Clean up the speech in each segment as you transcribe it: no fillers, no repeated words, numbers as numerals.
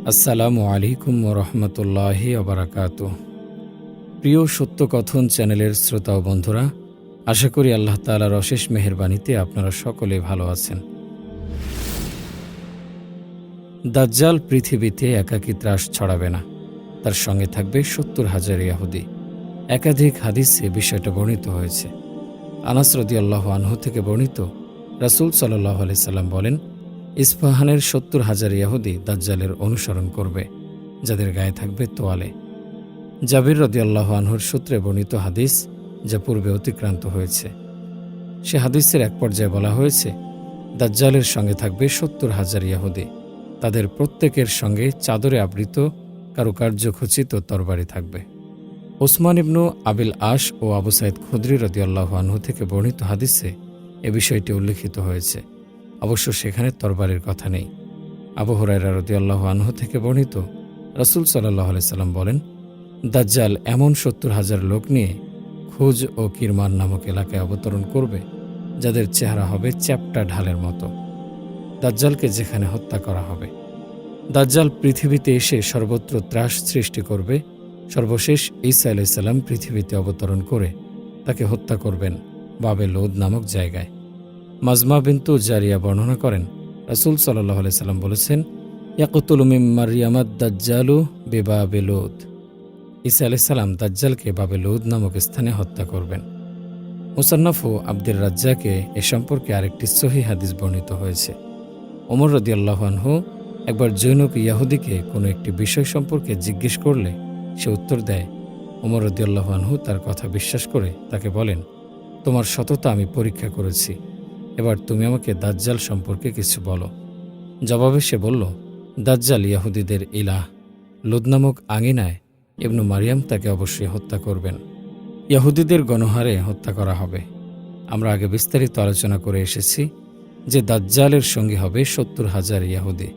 আসসালামু আলাইকুম ওরহমতুল্লাহি ওবারাকাতুহ। প্রিয় সত্যকথন চ্যানেলের শ্রোতা ও বন্ধুরা, আশা করি আল্লাহ তাআলার অশেষ মেহেরবানিতে আপনারা সকলে ভালো আছেন। দাজ্জাল পৃথিবীতে একাকী ত্রাস ছড়াবে না, তার সঙ্গে থাকবে ৭০,০০০ ইহুদি। একাধিক হাদিসে বিষয়টা বর্ণিত হয়েছে। আনাস রাদিয়াল্লাহু আনহু থেকে বর্ণিত, রাসূল সাল্লাল্লাহু আলাইহি সাল্লাম বলেন, ইস্পাহানের ৭০,০০০ ইহুদি দাজ্জালের অনুসরণ করবে, যাদের গায়ে থাকবে তোয়ালে। জাবির রাদিয়াল্লাহু আনহুর সূত্রে বর্ণিত হাদিস, যা পূর্বে অতিক্রান্ত হয়েছে। সে হাদিসের এক পর্যায়ে বলা হয়েছে, দাজ্জালের সঙ্গে থাকবে ৭০,০০০ ইহুদি। তাদের প্রত্যেকের সঙ্গে চাদরে আবৃত কারুকার্য খচিত তরবারি থাকবে। ওসমান ইবনু আবিল আশ ও আবু সাঈদ খুদরি রাদিয়াল্লাহু আনহু থেকে বর্ণিত হাদিসে এ বিষয়টি উল্লেখিত হয়েছে। অবশ্য সেখানে তরবারির কথা নেই। আবু হুরায়রা রাদিয়াল্লাহু আনহু থেকে বর্ণিত, রাসূল সাল্লাল্লাহু আলাইহি সাল্লাম বলেন, দাজ্জাল এমন ৭০,০০০ লোক নিয়ে খুজ ও কিরমান নামক এলাকায় অবতরণ করবে, যাদের চেহারা হবে চ্যাপ্টা ঢালের মতো। দাজ্জালকে যেখানে হত্যা করা হবে। দাজ্জাল পৃথিবীতে এসে সর্বত্র ত্রাস সৃষ্টি করবে। সর্বশেষ ঈসা আলাইহিস সালাম পৃথিবীতে অবতরণ করে তাকে হত্যা করবেন বাবে লোদ নামক জায়গায়। মাজমা বিনতু জারিয়া বর্ণনা করেন, রাসূল সাল্লাল্লাহু আলাইহি সাল্লাম বলেছেন, ইয়াকতুলু মিন মারইয়ামাদ দাজ্জালু বিবাবে লোদ। ঈসা আলাইহিস সালাম দাজ্জালকে বাবে লোদ নামক স্থানে হত্যা করবেন। মুসান্নাফ ও আব্দুর রাজ্জাকে এ সম্পর্কে আরেকটি সহিহ হাদিস বর্ণিত হয়েছে। ওমর রাদিয়াল্লাহু আনহু একবার জৈনক ইয়াহুদিকে কোনো একটি বিষয় সম্পর্কে জিজ্ঞেস করলে সে উত্তর দেয়। ওমর রাদিয়াল্লাহু আনহু তার কথা বিশ্বাস করে তাকে বলেন, তোমার সততা আমি পরীক্ষা করেছি, এবার তুমি আমাকে দাজ্জাল সম্পর্কে কিছু বলো। জবাবে সে বলল, দাজ্জাল ইয়াহুদিদের ইলাহ। লোদ নামক আঙিনায় ইবনু মারিয়াম তাকে অবশ্যই হত্যা করবেন। ইয়াহুদিদের গণহারে হত্যা করা হবে। আমরা আগে বিস্তারিত আলোচনা করে এসেছি যে দাজ্জালের সঙ্গী হবে ৭০,০০০ ইহুদি।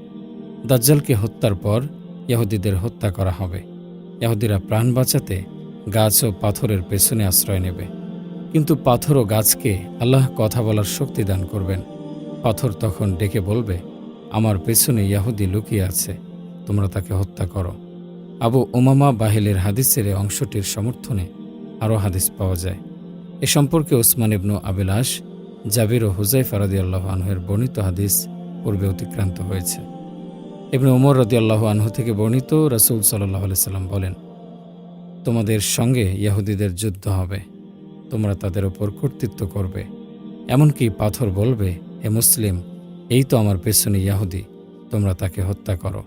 দাজ্জালকে হত্যার পর ইহুদিদের হত্যা করা হবে। ইহুদিরা প্রাণ বাঁচাতে গাছ ও পাথরের পেছনে আশ্রয় নেবে। কিন্তু পাথর ও গাছকে আল্লাহ কথা বলার শক্তি দান করবেন। পাথর তখন ডেকে বলবে, আমার পেছনে ইহুদি লুকিয়ে আছে, তোমরা তাকে হত্যা করো। আবু উমামা বাহিলের হাদিসের এই অংশটির সমর্থনে আরও হাদিস পাওয়া যায়। এ সম্পর্কে ওসমান ইবনু আবিল আশ, জাবির ও হুযায়ফা রাদিয়াল্লাহু আনহুর বর্ণিত হাদিস পূর্বে অতিক্রান্ত হয়েছে। ইবনে ওমর রাদিয়াল্লাহু আনহু থেকে বর্ণিত, রাসূল সাল্লাল্লাহু আলাইহি সাল্লাম বলেন, তোমাদের সঙ্গে ইহুদিদের যুদ্ধ হবে, তোমরা তাদের ওপর কর্তৃত্ব করবে। এমনকি পাথর বলবে, হে মুসলিম, এই তো আমার পেছনে ইহুদি, তোমরা তাকে হত্যা করো।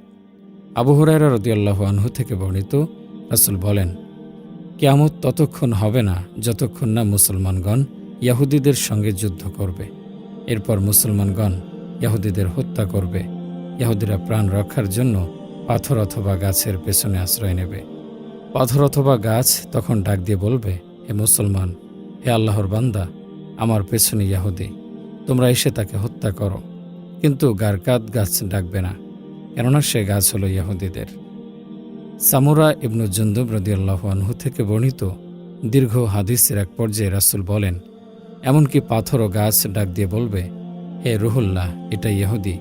আবু হুরায়রা রাদিয়াল্লাহু আনহু থেকে বর্ণিত, রাসূল বলেন, কিয়ামত ততক্ষণ হবে না যতক্ষণ না মুসলমানগণ ইহুদিদের সঙ্গে যুদ্ধ করবে। এরপর মুসলমানগণ ইহুদিদের হত্যা করবে। ইহুদিরা প্রাণ রক্ষার জন্য পাথর অথবা গাছের পেছনে আশ্রয় নেবে। পাথর অথবা গাছ তখন ডাক দিয়ে বলবে, হে মুসলমান, হে আল্লাহর বান্দা, আমার পেছনে ইহুদি, তোমরা এসে তাকে হত্যা করো। কিন্তু গারকাত গাছ ডাকবে না, কেননা সে গাছ হল ইহুদিদের। সামুরা ইবনু জুনদুব রাদিয়াল্লাহু আনহু থেকে বর্ণিত দীর্ঘ হাদিসের এক পর্যায়ে রাসূল বলেন, এমনকি পাথর ও গাছ ডাক দিয়ে বলবে, হে রুহুল্লাহ, এটা ইহুদি,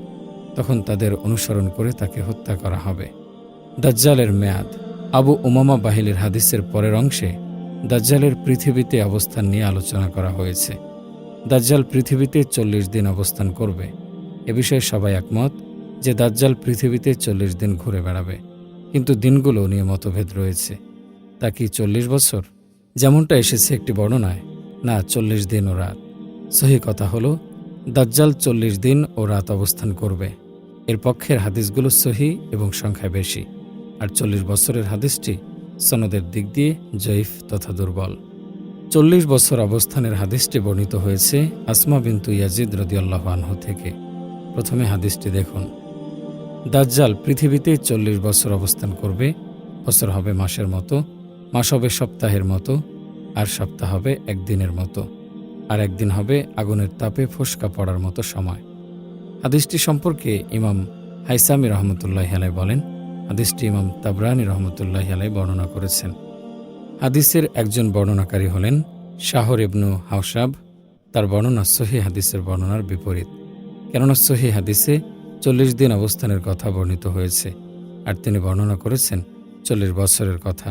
তখন তাদের অনুসরণ করে তাকে হত্যা করা হবে। দাজ্জালের মেয়াদ। আবু উমামা বাহিলের হাদিসের পরের অংশে দাজ্জালের পৃথিবীতে অবস্থান নিয়ে আলোচনা করা হয়েছে। দাজ্জাল পৃথিবীতে ৪০ দিন অবস্থান করবে। এ বিষয়ে সবাই একমত যে দাজ্জাল পৃথিবীতে ৪০ দিন ঘুরে বেড়াবে, কিন্তু দিনগুলো নিয়ে মতভেদ রয়েছে। তা কি ৪০ বছর, যেমনটা এসেছে একটি বর্ণনায়? না, ৪০ দিন ও রাত। সহি কথা হলো, দাজ্জাল ৪০ দিন ও রাত অবস্থান করবে। এর পক্ষের হাদিসগুলো সহি এবং সংখ্যায় বেশি, আর ৪০ বছরের হাদিসটি সনদের দিক দিয়ে জয়ীফ তথা দুর্বল। ৪০ বছর অবস্থানের হাদিসটি বর্ণিত হয়েছে আসমা বিনতু ইয়াজিদ রাদিয়াল্লাহু আনহু থেকে। প্রথমে হাদিসটি দেখুন। দাজ্জাল পৃথিবীতে ৪০ বছর অবস্থান করবে। বছর হবে মাসের মতো, মাস হবে সপ্তাহের মতো, আর সপ্তাহ হবে একদিনের মতো, আর একদিন হবে আগুনের তাপে ফোস্কা পড়ার মতো সময়। হাদিসটি সম্পর্কে ইমাম হাইসামি রহমতুল্লাহি আলাইহি বলেন, হাদিসটি ইমাম তাবরানী রহমতুল্লাহি আলাইহি বর্ণনা করেছেন। হাদিসের একজন বর্ণনাকারী হলেন শাহর ইবনু হাওশাব। তার বর্ণনা সহিহ হাদিসের বর্ণনার বিপরীত, কেননা সহিহ হাদিসে ৪০ দিন অবস্থানের কথা বর্ণিত হয়েছে আর তিনি বর্ণনা করেছেন 40 বছরের কথা।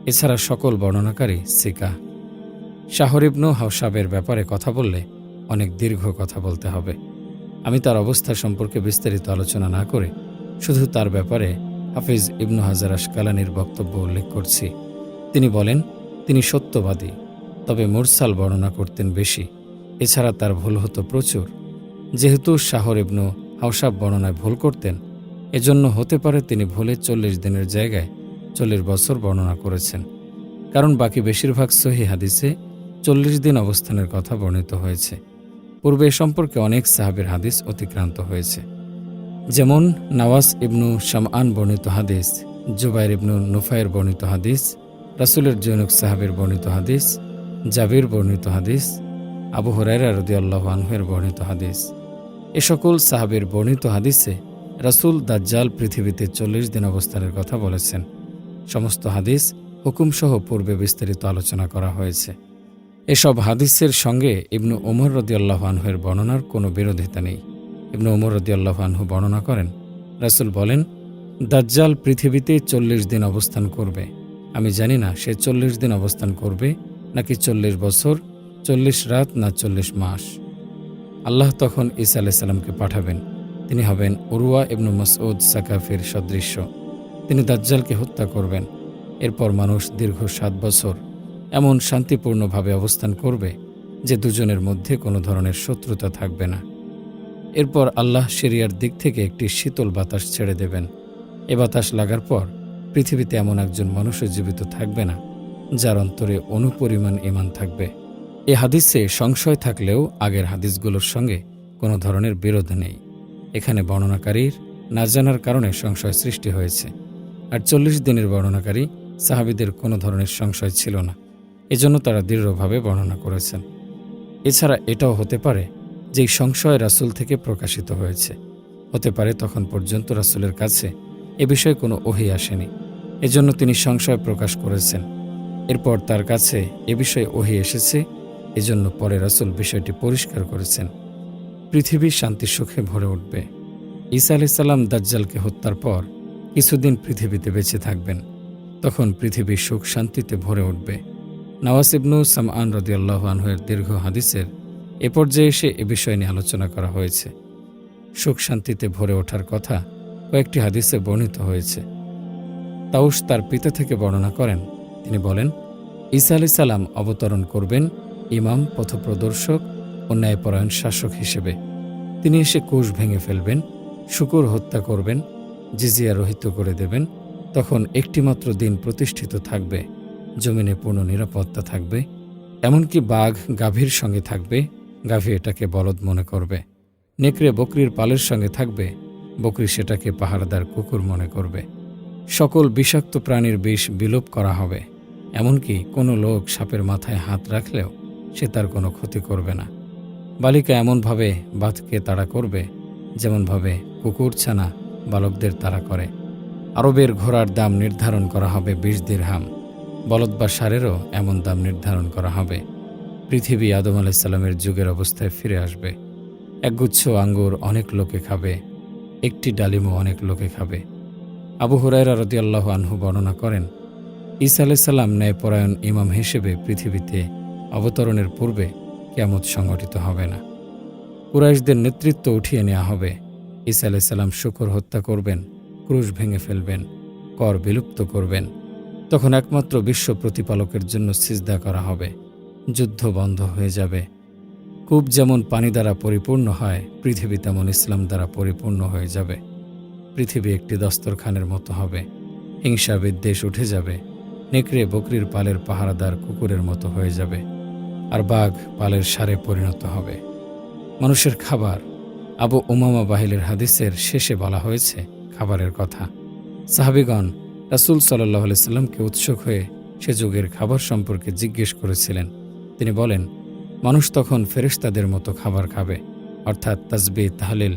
এছাড়া সকল বর্ণনাকারী সিকা। শাহর ইবনু হাওশাবের ব্যাপারে কথা বললে অনেক দীর্ঘ কথা বলতে হবে। আমি তার অবস্থা সম্পর্কে বিস্তারিত আলোচনা না করে শুধু তার ব্যাপারে হাফিজ ইবনু হাজার আসকালানির বক্তব্য উল্লেখ করছি। তিনি বলেন, তিনি সত্যবাদী, তবে মুরসাল বর্ণনা করতেন বেশি। এছাড়া তার ভুল হতো প্রচুর। যেহেতু শাহর ইবনু হাওশাব বর্ণনায় ভুল করতেন, এজন্য হতে পারে তিনি ভুলে 40 দিনের জায়গায় 40 বছর বর্ণনা করেছেন, কারণ বাকি বেশিরভাগ সহিহ হাদিসে 40 দিন অবস্থানের কথা বর্ণিত হয়েছে। পূর্বে এ সম্পর্কে অনেক সাহাবীর হাদিস অতিক্রান্ত হয়েছে, যেমন নওয়াস ইবনু শামআন বর্ণিত হাদিস, জুবাইর ইবনু নুফায়ের বর্ণিত হাদিস, রাসূলের জনৈক সাহাবীর বর্ণিত হাদিস, জাবির বর্ণিত হাদিস, আবু হুরায়রা রাদিয়াল্লাহু আনহু-এর বর্ণিত হাদিস। এ সকল সাহাবীর বর্ণিত হাদিসে রাসূল দাজ্জাল পৃথিবীতে 40 দিন অবস্থানের কথা বলেছেন। সমস্ত হাদিস হুকুমসহ পূর্বে বিস্তারিত আলোচনা করা হয়েছে। এসব হাদিসের সঙ্গে ইবনু ওমর রাদিয়াল্লাহু আনহু-এর বর্ণনার কোনো বিরোধিতা নেই। ইবনু ওমর রাদিয়াল্লাহু আনহু বর্ণনা করেন, রাসূল বলেন, দাজ্জাল পৃথিবীতে 40 দিন অবস্থান করবে। আমি জানি না সে 40 দিন অবস্থান করবে নাকি 40 বছর, 40 রাত না 40 মাস। আল্লাহ তখন ঈসা আলাইহিস সালামকে পাঠাবেন। তিনি হবেন উরওয়া ইবনু মাসউদ সাকাফির সদৃশ্য। তিনি দাজ্জালকে হত্যা করবেন। এরপর মানুষ দীর্ঘ 7 বছর এমন শান্তিপূর্ণভাবে অবস্থান করবে যে দুজনের মধ্যে কোনো ধরনের শত্রুতা থাকবে না। এরপর আল্লাহ সিরিয়ার দিক থেকে একটি শীতল বাতাস ছেড়ে দেবেন। এ বাতাস লাগার পর পৃথিবীতে এমন একজন মানুষও জীবিত থাকবে না যার অন্তরে অনুপরিমাণ ঈমান থাকবে। এ হাদিসে সংশয় থাকলেও আগের হাদিসগুলোর সঙ্গে কোনো ধরনের বিরোধ নেই। এখানে বর্ণনাকারীর না জানার কারণে সংশয় সৃষ্টি হয়েছে। আর 40 দিনের বর্ণনাকারী সাহাবীদের কোনো ধরনের সংশয় ছিল না, এজন্য তারা দৃঢ়ভাবে বর্ণনা করেছেন। এছাড়া এটাও হতে পারে যে এই সংশয় রাসূল থেকে প্রকাশিত হয়েছে। হতে পারে তখন পর্যন্ত রাসূলের কাছে এ বিষয়ে কোনো ওহী আসেনি, এজন্য তিনি সংশয় প্রকাশ করেছেন। এরপর তার কাছে এ বিষয়ে ওহী এসেছে, এজন্য পরে রাসূল বিষয়টি পরিষ্কার করেছেন। পৃথিবী শান্তি সুখে ভরে উঠবে। ঈসা আলাইহিস সালাম দাজ্জালকে হত্যার পর কিছুদিন পৃথিবীতে বেঁচে থাকবেন। তখন পৃথিবী সুখ শান্তিতে ভরে উঠবে। নওয়াস ইবনু শামআন রাদিয়াল্লাহু আনহু-এর দীর্ঘ হাদিসের এ পর্যায়ে এসে এ বিষয় নিয়ে আলোচনা করা হয়েছে। সুখ শান্তিতে ভরে ওঠার কথা কয়েকটি হাদিসে বর্ণিত হয়েছে। তাউস তার পিতা থেকে বর্ণনা করেন, তিনি বলেন, ঈসা আলাইহিস সালাম অবতরণ করবেন ইমাম, পথপ্রদর্শক ও ন্যায়পরায়ণ শাসক হিসেবে। তিনি এসে কোষ ভেঙে ফেলবেন, শূকর হত্যা করবেন, জিজিয়া রহিত করে দেবেন। তখন একটিমাত্র দিন প্রতিষ্ঠিত থাকবে, জমিনে পূর্ণ নিরাপত্তা থাকবে। এমনকি বাঘ গাভীর সঙ্গে থাকবে, গাভী এটাকে বলদ মনে করবে। নেকড়ে বকরির পালের সঙ্গে থাকবে, বকরি সেটাকে পাহারাদার কুকুর মনে করবে। সকল বিষাক্ত প্রাণীর বিষ বিলোপ করা হবে। এমনকি কোনো লোক সাপের মাথায় হাত রাখলেও সে তার কোনো ক্ষতি করবে না। বালিকা এমনভাবে বাঘকে তাড়া করবে যেমনভাবে কুকুর ছানা বালকদের তাড়া করে। আরবের ঘোড়ার দাম নির্ধারণ করা হবে 20 দিরহাম। বলদ বা ষাঁড়েরও এমন দাম নির্ধারণ করা হবে। পৃথিবী আদম আলাইহিস সালামের যুগের অবস্থায় ফিরে আসবে। একগুচ্ছ আঙ্গুর অনেক লোকে খাবে, একটি ডালিমও অনেক লোকে খাবে। আবু হুরায়রা রাদিয়াল্লাহু আনহু বর্ণনা করেন, ঈসা আলাইহিস সালাম ন্যায়পরায়ণ ইমাম হিসেবে পৃথিবীতে অবতরণের পূর্বে কিয়ামত সংঘটিত হবে না। কুরাইশদের নেতৃত্ব উঠিয়ে নেওয়া হবে। ঈসা আলাইহিস সালাম শূকর হত্যা করবেন, ক্রুশ ভেঙে ফেলবেন, কর বিলুপ্ত করবেন। তখন একমাত্র বিশ্ব প্রতিপালকের জন্য সিজদা করা হবে। যুদ্ধ বন্ধ হয়ে যাবে। কূপ যেমন পানি দ্বারা পরিপূর্ণ হয়, পৃথিবী তেমন ইসলাম দ্বারা পরিপূর্ণ হয়ে যাবে। পৃথিবী একটি দস্তরখানের মতো হবে। হিংসা বিদ্বেষ উঠে যাবে। নেকড়ে বকরির পালের পাহারাদার কুকুরের মতো হয়ে যাবে, আর বাঘ পালের ষাঁড়ে পরিণত হবে। মানুষের খাবার। আবু উমামা বাহিলের হাদিসের শেষে বলা হয়েছে খাবারের কথা। সাহাবীগণ রাসূল সাল্লাল্লাহু আলাইহি সাল্লামকে উৎসুক হয়ে সে যুগের খাবার সম্পর্কে জিজ্ঞেস করেছিলেন। তিনি বলেন, মানুষ তখন ফেরেশতাদের মতো খাবার খাবে, অর্থাৎ তাসবিহ, তাহলিল,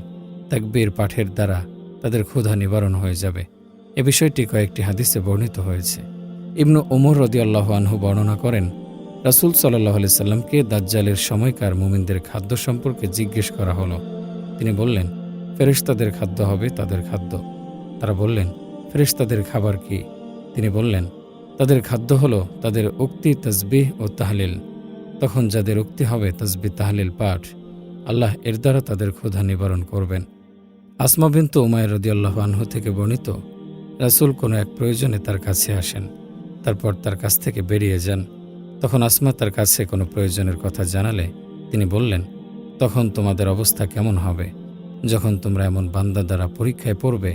তাকবীর পাঠের দ্বারা তাদের ক্ষুধা নিবারণ হয়ে যাবে। এ বিষয়টি কয়েকটি হাদিসে বর্ণিত হয়েছে। ইবনু ওমর রাদিয়াল্লাহু আনহু বর্ণনা করেন, রাসূল সাল্লাল্লাহু আলাইহি সাল্লামকে দাজ্জালের সময়কার মুমিনদের খাদ্য সম্পর্কে জিজ্ঞেস করা হলো। তিনি বললেন, ফেরেশতাদের খাদ্য হবে তাদের খাদ্য। তারা বললেন, ফেরেশতাদের খাবার কি? তিনি বললেন, তাদের খাদ্য হলো তাদের উক্তি, তাসবিহ ও তাহলিল। তখন যাদের উক্তি হবে তাসবিহ তাহলিল পাঠ, আল্লাহ এর দ্বারা তাদের ক্ষুধা নিবারণ করবেন। আসমা বিনতু উমাইর রাদিয়াল্লাহু আনহু থেকে বর্ণিত, রাসূল কোনো এক প্রয়োজনে তার কাছে আসেন, তারপর তার কাছ থেকে বেরিয়ে যান। তখন আসমা তার কাছে কোনো প্রয়োজনের কথা জানালে তিনি বললেন, তখন তোমাদের অবস্থা কেমন হবে যখন তোমরা এমন বান্দা দ্বারা পরীক্ষায় পড়বে,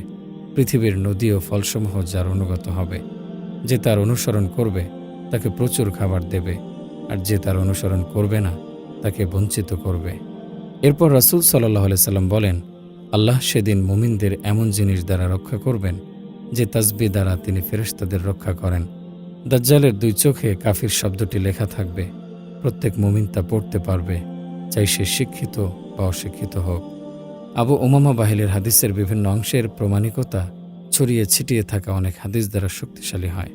পৃথিবীর নদী ও ফলসমূহ যার অনুগত হবে। যে তার অনুসরণ করবে তাকে প্রচুর খাবার দেবে, আর যে তার অনুসরণ করবে না তাকে বঞ্চিত করবে। এরপর রাসূল সাল্লাল্লাহু আলাইহি সাল্লাম বলেন, আল্লাহ সেদিন মুমিনদের এমন জিনিস দ্বারা রক্ষা করবেন যে তাসবিহ দ্বারা তিনি ফেরেশতাদের রক্ষা করেন। দাজ্জালের 2 চোখে কাফির শব্দটি লেখা থাকবে। প্রত্যেক মুমিন তা পড়তে পারবে, চাই সে শিক্ষিত বা অশিক্ষিত হোক। আবু উমামা বাহিলের হাদিসের বিভিন্ন অংশের প্রমাণিকতা ছড়িয়ে ছিটিয়ে থাকা অনেক হাদিস দ্বারা শক্তিশালী হয়।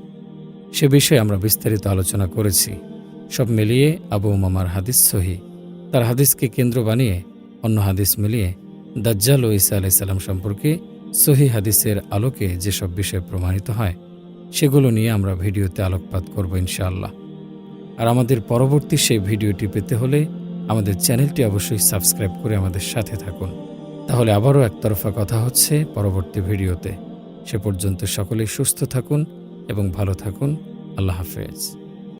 সে বিষয়ে আমরা বিস্তারিত আলোচনা করেছি। সব মিলিয়ে আবু উমামার হাদিস সহিহ। তার হাদিসকে কেন্দ্র বানিয়ে অন্য হাদিস মিলিয়ে দাজ্জাল ও ঈসা আলাইহিস সালাম সম্পর্কে সহিহ হাদিসের আলোকে যেসব বিষয় প্রমাণিত হয় সেগুলো নিয়ে আমরা ভিডিওতে আলোকপাত করব ইনশাআল্লাহ। আর আমাদের পরবর্তী সেই ভিডিওটি পেতে হলে আমাদের চ্যানেলটি অবশ্যই সাবস্ক্রাইব করে আমাদের সাথে থাকুন। তাহলে আবারও একতরফা কথা হচ্ছে পরবর্তী ভিডিওতে। সে পর্যন্ত সকলেই সুস্থ থাকুন এবং ভালো থাকুন। আল্লাহ হাফেজ।